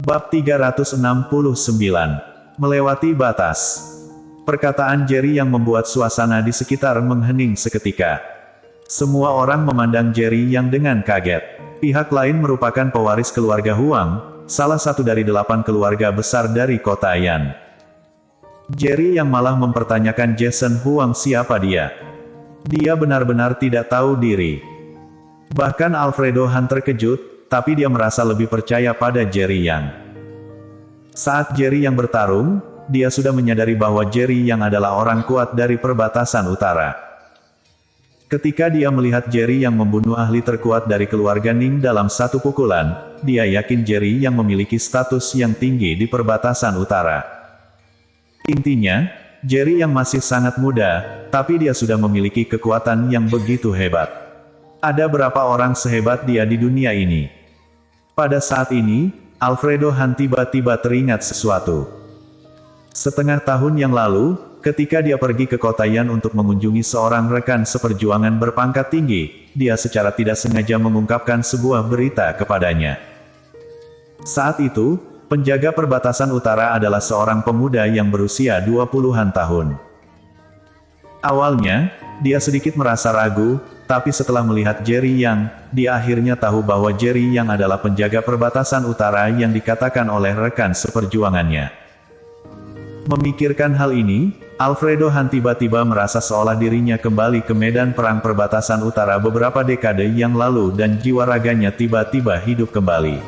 Bab 369. Melewati batas. Perkataan Jerry yang membuat suasana di sekitar menghening seketika. Semua orang memandang Jerry yang dengan kaget. Pihak lain merupakan pewaris keluarga Huang, salah satu dari 8 keluarga besar dari kota Yan. Jerry yang malah mempertanyakan Jason Huang siapa dia. Dia benar-benar tidak tahu diri. Bahkan Alfredo Han terkejut, tapi dia merasa lebih percaya pada Jerry Yang. Saat Jerry Yang bertarung, dia sudah menyadari bahwa Jerry Yang adalah orang kuat dari perbatasan utara. Ketika dia melihat Jerry Yang membunuh ahli terkuat dari keluarga Ning dalam satu pukulan, dia yakin Jerry Yang memiliki status yang tinggi di perbatasan utara. Intinya, Jerry Yang masih sangat muda, tapi dia sudah memiliki kekuatan yang begitu hebat. Ada berapa orang sehebat dia di dunia ini? Pada saat ini, Alfredo Han tiba-tiba teringat sesuatu. Setengah tahun yang lalu, ketika dia pergi ke kota Yan untuk mengunjungi seorang rekan seperjuangan berpangkat tinggi, dia secara tidak sengaja mengungkapkan sebuah berita kepadanya. Saat itu, penjaga perbatasan utara adalah seorang pemuda yang berusia 20-an tahun. Awalnya, dia sedikit merasa ragu, tapi setelah melihat Jerry Yang, dia akhirnya tahu bahwa Jerry Yang adalah penjaga perbatasan utara yang dikatakan oleh rekan seperjuangannya. Memikirkan hal ini, Alfredo Han tiba-tiba merasa seolah dirinya kembali ke medan perang perbatasan utara beberapa dekade yang lalu dan jiwa raganya tiba-tiba hidup kembali.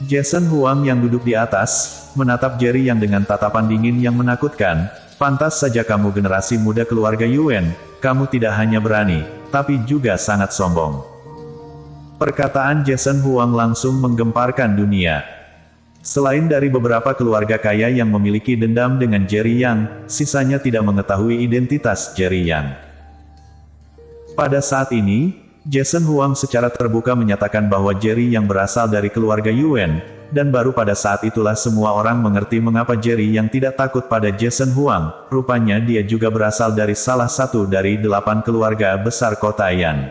Jason Huang yang duduk di atas, menatap Jerry Yang dengan tatapan dingin yang menakutkan. Pantas saja kamu generasi muda keluarga Yuan, kamu tidak hanya berani, tapi juga sangat sombong. Perkataan Jason Huang langsung menggemparkan dunia. Selain dari beberapa keluarga kaya yang memiliki dendam dengan Jerry Yang, sisanya tidak mengetahui identitas Jerry Yang. Pada saat ini, Jason Huang secara terbuka menyatakan bahwa Jerry Yang berasal dari keluarga Yuan, dan baru pada saat itulah semua orang mengerti mengapa Jerry Yang tidak takut pada Jason Huang. Rupanya dia juga berasal dari salah satu dari 8 keluarga besar kota Yan.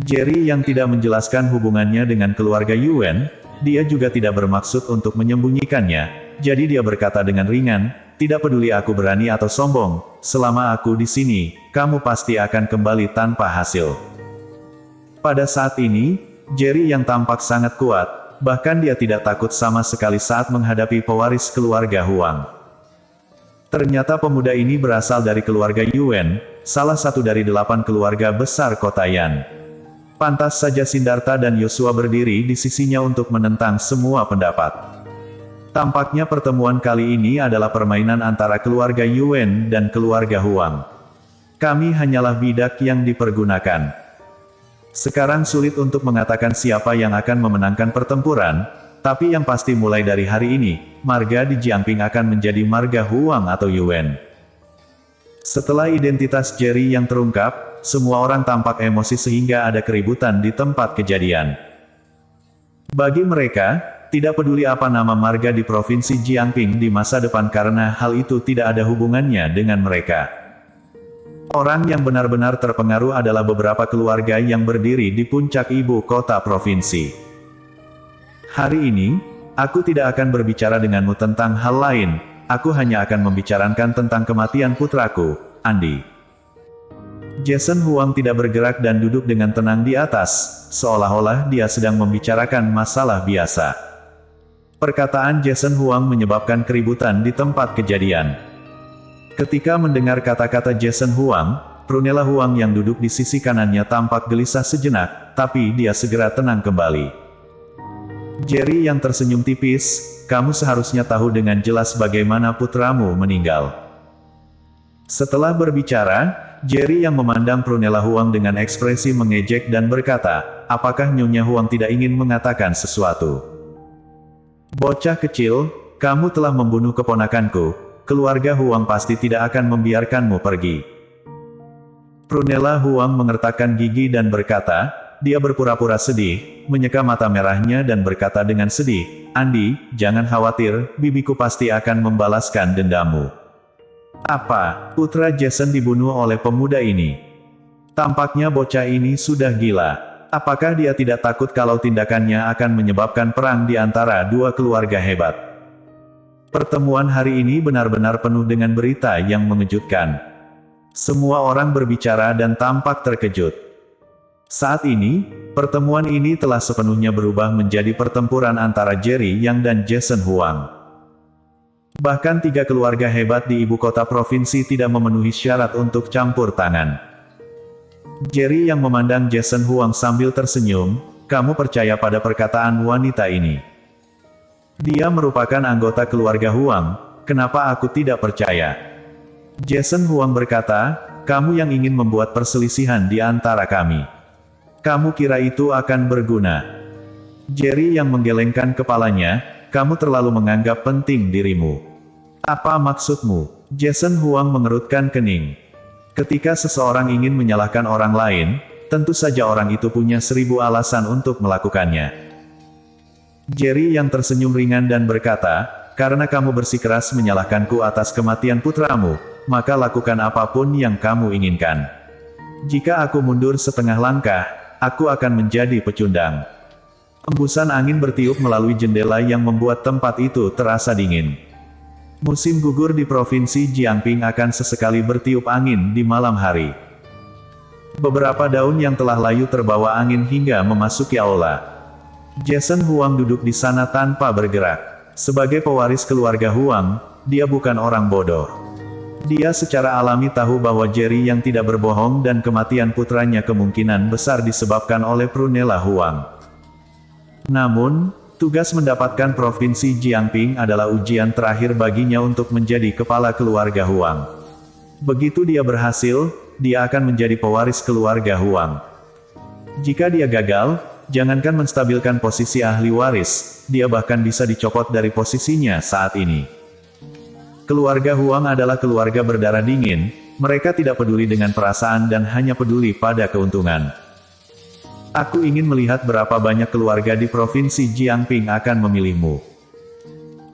Jerry Yang tidak menjelaskan hubungannya dengan keluarga Yuan, dia juga tidak bermaksud untuk menyembunyikannya, jadi dia berkata dengan ringan, tidak peduli aku berani atau sombong, selama aku di sini, kamu pasti akan kembali tanpa hasil. Pada saat ini, Jerry Yang tampak sangat kuat, bahkan dia tidak takut sama sekali saat menghadapi pewaris keluarga Huang. Ternyata pemuda ini berasal dari keluarga Yuan, salah satu dari 8 keluarga besar kota Yan. Pantas saja Siddhartha dan Yosua berdiri di sisinya untuk menentang semua pendapat. Tampaknya pertemuan kali ini adalah permainan antara keluarga Yuan dan keluarga Huang. Kami hanyalah bidak yang dipergunakan. Sekarang sulit untuk mengatakan siapa yang akan memenangkan pertempuran, tapi yang pasti mulai dari hari ini, marga di Jiangping akan menjadi marga Huang atau Yuan. Setelah identitas Jerry Yang terungkap, semua orang tampak emosi sehingga ada keributan di tempat kejadian. Bagi mereka, tidak peduli apa nama marga di provinsi Jiangping di masa depan karena hal itu tidak ada hubungannya dengan mereka. Orang yang benar-benar terpengaruh adalah beberapa keluarga yang berdiri di puncak ibu kota provinsi. Hari ini, aku tidak akan berbicara denganmu tentang hal lain, aku hanya akan membicarakan tentang kematian putraku, Andy. Jason Huang tidak bergerak dan duduk dengan tenang di atas, seolah-olah dia sedang membicarakan masalah biasa. Perkataan Jason Huang menyebabkan keributan di tempat kejadian. Ketika mendengar kata-kata Jason Huang, Prunella Huang yang duduk di sisi kanannya tampak gelisah sejenak, tapi dia segera tenang kembali. Jerry Yang tersenyum tipis, kamu seharusnya tahu dengan jelas bagaimana putramu meninggal. Setelah berbicara, Jerry Yang memandang Prunella Huang dengan ekspresi mengejek dan berkata, apakah Nyonya Huang tidak ingin mengatakan sesuatu? Bocah kecil, kamu telah membunuh keponakanku, keluarga Huang pasti tidak akan membiarkanmu pergi. Prunella Huang mengertakkan gigi dan berkata, dia berpura-pura sedih, menyeka mata merahnya dan berkata dengan sedih, Andy, jangan khawatir, bibiku pasti akan membalaskan dendammu. Apa, putra Jason dibunuh oleh pemuda ini? Tampaknya bocah ini sudah gila. Apakah dia tidak takut kalau tindakannya akan menyebabkan perang di antara dua keluarga hebat? Pertemuan hari ini benar-benar penuh dengan berita yang mengejutkan. Semua orang berbicara dan tampak terkejut. Saat ini, pertemuan ini telah sepenuhnya berubah menjadi pertempuran antara Jerry Yang dan Jason Huang. Bahkan tiga keluarga hebat di ibu kota provinsi tidak memenuhi syarat untuk campur tangan. Jerry yang memandang Jason Huang sambil tersenyum, "Kamu percaya pada perkataan wanita ini? Dia merupakan anggota keluarga Huang, kenapa aku tidak percaya?" Jason Huang berkata, "Kamu yang ingin membuat perselisihan di antara kami. Kamu kira itu akan berguna?" Jerry yang menggelengkan kepalanya, "Kamu terlalu menganggap penting dirimu. Apa maksudmu?" Jason Huang mengerutkan kening. Ketika seseorang ingin menyalahkan orang lain, tentu saja orang itu punya 1000 alasan untuk melakukannya. Jerry yang tersenyum ringan dan berkata, "Karena kamu bersikeras menyalahkanku atas kematian putramu, maka lakukan apapun yang kamu inginkan. Jika aku mundur setengah langkah, aku akan menjadi pecundang." Embusan angin bertiup melalui jendela yang membuat tempat itu terasa dingin. Musim gugur di Provinsi Jiangping akan sesekali bertiup angin di malam hari. Beberapa daun yang telah layu terbawa angin hingga memasuki aula. Jason Huang duduk di sana tanpa bergerak. Sebagai pewaris keluarga Huang, dia bukan orang bodoh. Dia secara alami tahu bahwa Jerry yang tidak berbohong dan kematian putranya kemungkinan besar disebabkan oleh Prunella Huang. Namun, tugas mendapatkan Provinsi Jiangping adalah ujian terakhir baginya untuk menjadi kepala keluarga Huang. Begitu dia berhasil, dia akan menjadi pewaris keluarga Huang. Jika dia gagal, jangankan menstabilkan posisi ahli waris, dia bahkan bisa dicopot dari posisinya saat ini. Keluarga Huang adalah keluarga berdarah dingin, mereka tidak peduli dengan perasaan dan hanya peduli pada keuntungan. Aku ingin melihat berapa banyak keluarga di Provinsi Jiangping akan memilihmu.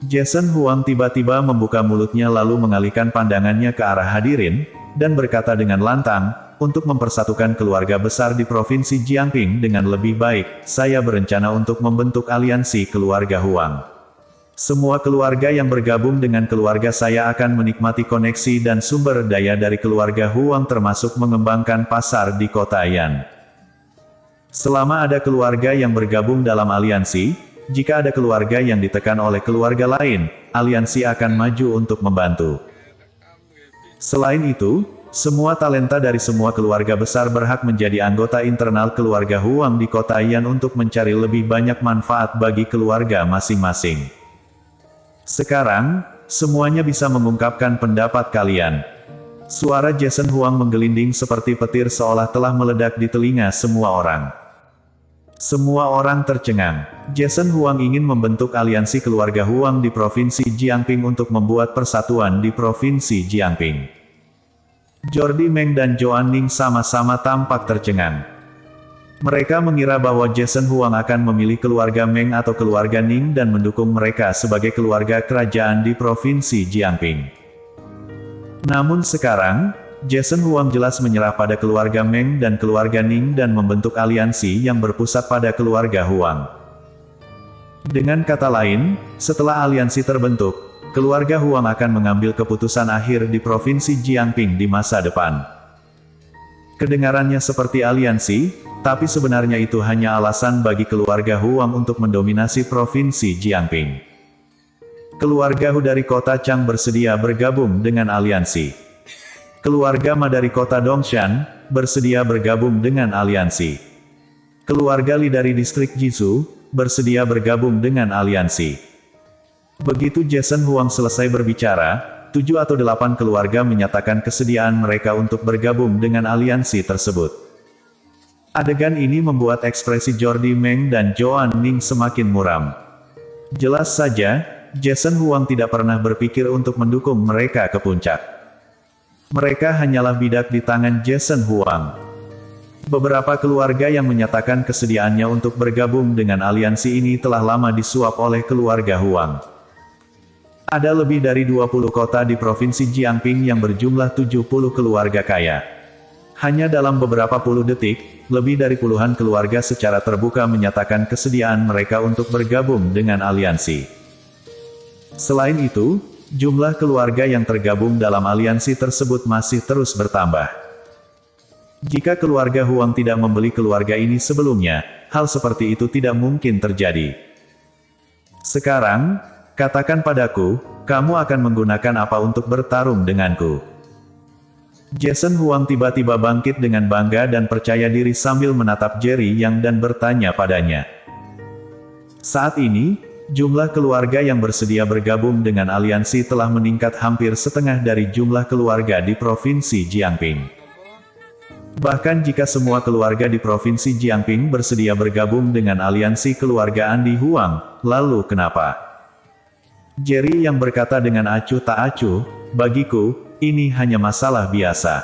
Jason Huang tiba-tiba membuka mulutnya lalu mengalihkan pandangannya ke arah hadirin, dan berkata dengan lantang, "Untuk mempersatukan keluarga besar di Provinsi Jiangping dengan lebih baik, saya berencana untuk membentuk aliansi keluarga Huang. Semua keluarga yang bergabung dengan keluarga saya akan menikmati koneksi dan sumber daya dari keluarga Huang termasuk mengembangkan pasar di kota Yan. Selama ada keluarga yang bergabung dalam aliansi, jika ada keluarga yang ditekan oleh keluarga lain, aliansi akan maju untuk membantu. Selain itu, semua talenta dari semua keluarga besar berhak menjadi anggota internal keluarga Huang di kota Yan untuk mencari lebih banyak manfaat bagi keluarga masing-masing. Sekarang, semuanya bisa mengungkapkan pendapat kalian." Suara Jason Huang menggelinding seperti petir seolah telah meledak di telinga semua orang. Semua orang tercengang. Jason Huang ingin membentuk aliansi keluarga Huang di Provinsi Jiangping untuk membuat persatuan di Provinsi Jiangping. Jordi Meng dan Joan Ning sama-sama tampak tercengang. Mereka mengira bahwa Jason Huang akan memilih keluarga Meng atau keluarga Ning dan mendukung mereka sebagai keluarga kerajaan di Provinsi Jiangping. Namun sekarang, Jason Huang jelas menyerah pada keluarga Meng dan keluarga Ning dan membentuk aliansi yang berpusat pada keluarga Huang. Dengan kata lain, setelah aliansi terbentuk, keluarga Huang akan mengambil keputusan akhir di Provinsi Jiangping di masa depan. Kedengarannya seperti aliansi, tapi sebenarnya itu hanya alasan bagi keluarga Huang untuk mendominasi Provinsi Jiangping. Keluarga Hu dari kota Chang bersedia bergabung dengan aliansi. Keluarga Ma dari kota Dongshan bersedia bergabung dengan aliansi. Keluarga Li dari distrik Jizhu bersedia bergabung dengan aliansi. Begitu Jason Huang selesai berbicara, 7 atau 8 keluarga menyatakan kesediaan mereka untuk bergabung dengan aliansi tersebut. Adegan ini membuat ekspresi Jordi Meng dan Joan Ning semakin muram. Jelas saja, Jason Huang tidak pernah berpikir untuk mendukung mereka ke puncak. Mereka hanyalah bidak di tangan Jason Huang. Beberapa keluarga yang menyatakan kesediaannya untuk bergabung dengan aliansi ini telah lama disuap oleh keluarga Huang. Ada lebih dari 20 kota di Provinsi Jiangping yang berjumlah 70 keluarga kaya. Hanya dalam beberapa puluh detik, lebih dari puluhan keluarga secara terbuka menyatakan kesediaan mereka untuk bergabung dengan aliansi. Selain itu, jumlah keluarga yang tergabung dalam aliansi tersebut masih terus bertambah. Jika keluarga Huang tidak membeli keluarga ini sebelumnya, hal seperti itu tidak mungkin terjadi. Sekarang, katakan padaku, kamu akan menggunakan apa untuk bertarung denganku? Jason Huang tiba-tiba bangkit dengan bangga dan percaya diri sambil menatap Jerry Yang dan bertanya padanya. Saat ini, jumlah keluarga yang bersedia bergabung dengan aliansi telah meningkat hampir setengah dari jumlah keluarga di Provinsi Jiangping. Bahkan jika semua keluarga di Provinsi Jiangping bersedia bergabung dengan aliansi keluarga Andi Huang, lalu kenapa? Jerry Yang berkata dengan acuh tak acuh, bagiku, ini hanya masalah biasa.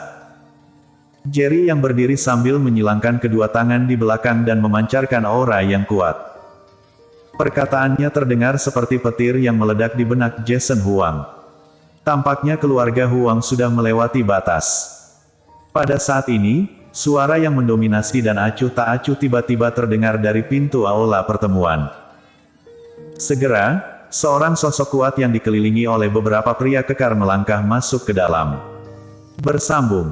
Jerry Yang berdiri sambil menyilangkan kedua tangan di belakang dan memancarkan aura yang kuat. Perkataannya terdengar seperti petir yang meledak di benak Jason Huang. Tampaknya keluarga Huang sudah melewati batas. Pada saat ini, suara yang mendominasi dan acuh tak acuh tiba-tiba terdengar dari pintu aula pertemuan. Segera, seorang sosok kuat yang dikelilingi oleh beberapa pria kekar melangkah masuk ke dalam. Bersambung.